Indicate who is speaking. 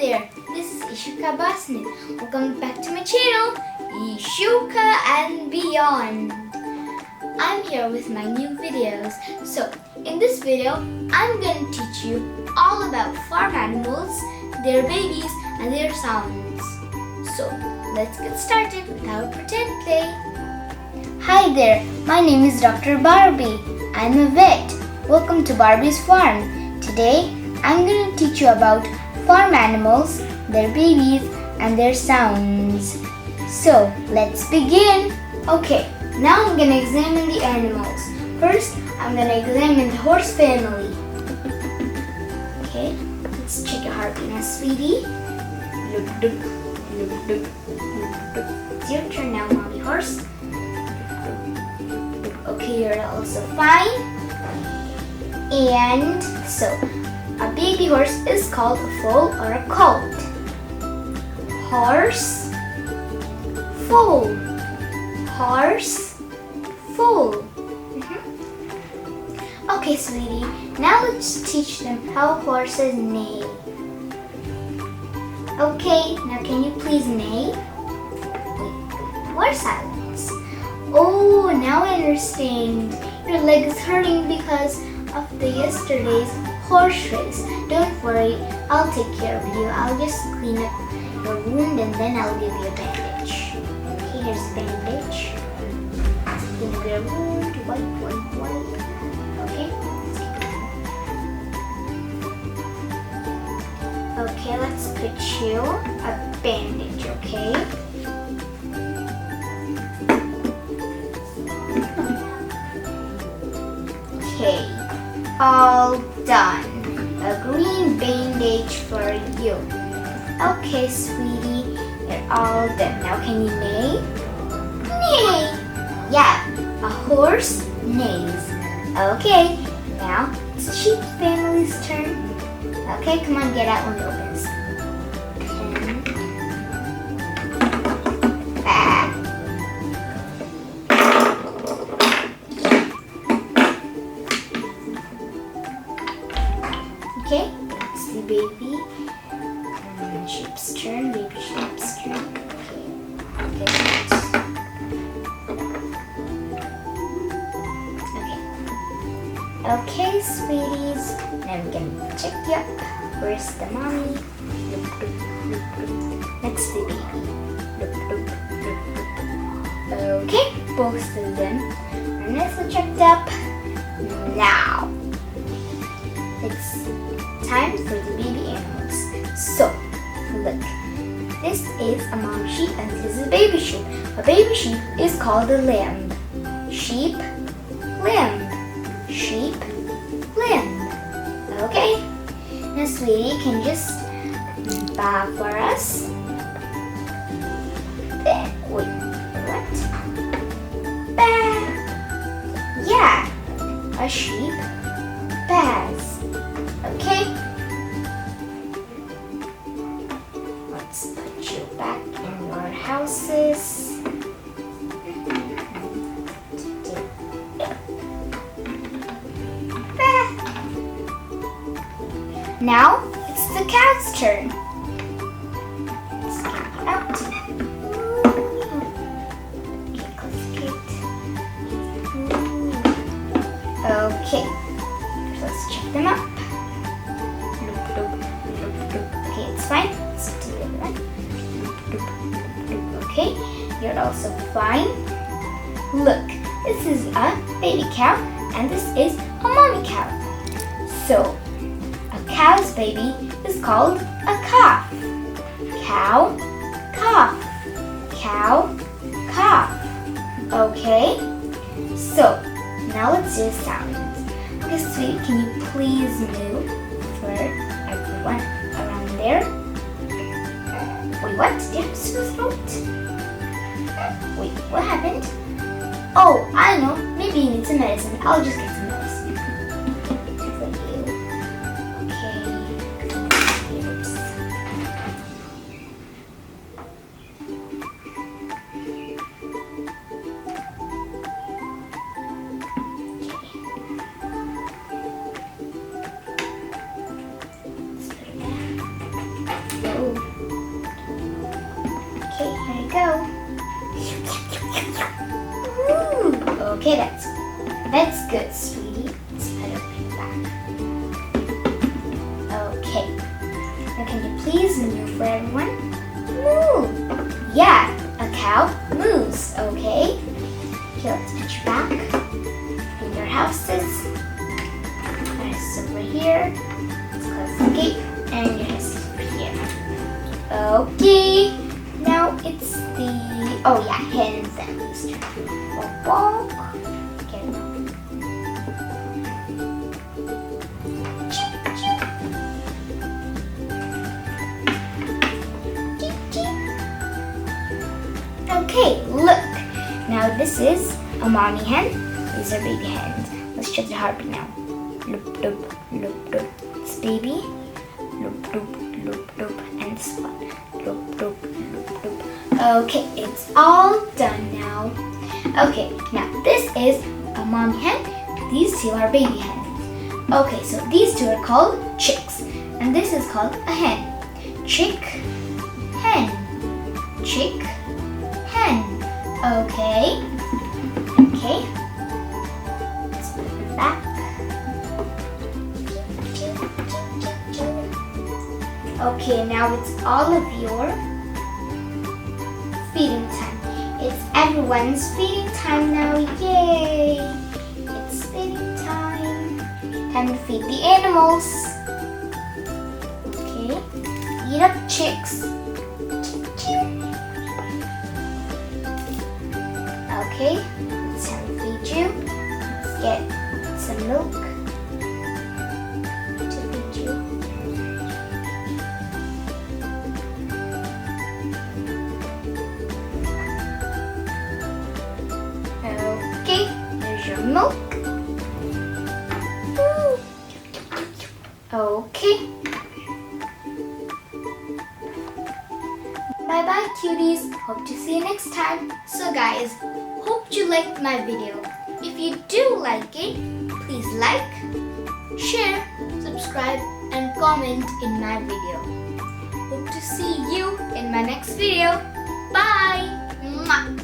Speaker 1: there, this is Yishuka. Welcome back to my channel, Yishuka and Beyond. I'm here with my new videos. So, in this video, I'm going to teach you all about farm animals, their babies, and their sounds. So, let's get started with our pretend play. Hi there, my name is Dr. Barbie. I'm a vet. Welcome to Barbie's Farm. Today, I'm going to teach you about farm animals, their babies, and their sounds. So, let's begin. Okay, now I'm going to examine the animals. First, I'm going to examine the horse family. Okay, let's check your heartbeat now, sweetie. It's your turn now, mommy horse. Okay, you're also fine. And so, a baby horse is called a foal or a colt. Horse, foal. Horse, foal. Okay, sweetie. Now let's teach them how horses neigh. Okay, now can you please neigh? More silence. Oh, now I understand. Your leg is hurting because of the yesterday's horse race. Don't worry, I'll take care of you. I'll just clean up your wound and then I'll give you a bandage. Okay, here's a bandage. Clean up your wound. Wipe. Okay. Okay, let's put you a bandage, okay? Okay, all done. A green bandage for you. Okay, sweetie, you're all done. Now can you neigh? Neigh! Yeah, a horse neighs. Okay, now it's sheep family's turn. Okay, come on, get out when it opens. Okay, it's the baby. Sheep's turn, baby sheep's turn. Okay, sweeties. Now I'm gonna check you up. Where's the mommy? Next the baby. Okay, both of them are nicely checked up. Now, it's time for the baby animals. So, look. This is a mom sheep and this is a baby sheep. A baby sheep is called a lamb. Sheep, lamb. Sheep, lamb. Okay. Now, sweetie, can you just bow for us? Wait, what? Bah. Yeah, a sheep baas. Okay. Let's put you back in your houses. Now, it's the cow's turn. Let's get you out. Okay, close the gate. Okay, let's check them up. Okay, it's fine. Let's do the other one. Okay, you're also fine. Look, this is a baby cow and this is a mommy cow. So, cow's baby is called a calf. Cow, calf. Cow, calf. Okay? So, now let's do sounds. Okay, sweetie, can you please move for everyone around there? Wait, what? Did you have a smooth throat? Wait, what happened? Oh, I know. Maybe you need some medicine. I'll just get some medicine. Okay, that's good, sweetie. Let's put it back. Okay. Now can you please move for everyone? Moo! Yeah, a cow moves, okay? Okay, let's put you back in your houses. Nice over here. Let's close the gate and your house is over here. Okay. Now it's the hens and rooster. Bonk. Okay. Okay, look. Now this is a mommy hen. These are baby hens. Let's check the heartbeat now. Loop, loop, loop, loop. It's baby. Loop, loop, loop, loop. And this one. Loop, loop, loop, loop. Okay, it's all done now. Okay, now this is a mommy hen. These two are baby hens. Okay, so these two are called chicks. And this is called a hen. Chick, hen. Chick, hen. Okay. Okay. Let's put it back. Okay, now it's all of your feeding time. It's everyone's feeding time now. Yay! It's feeding time. Time to feed the animals. Okay. Eat up, chicks. Okay, it's time to feed you. Let's get some milk to feed you. Okay, there's your milk. Woo. Okay. Bye-bye, cuties. Hope to see you next time. So guys, hope you liked my video. If you do like it, please like, share, subscribe, and comment in my video. Hope to see you in my next video. Bye! Mwah.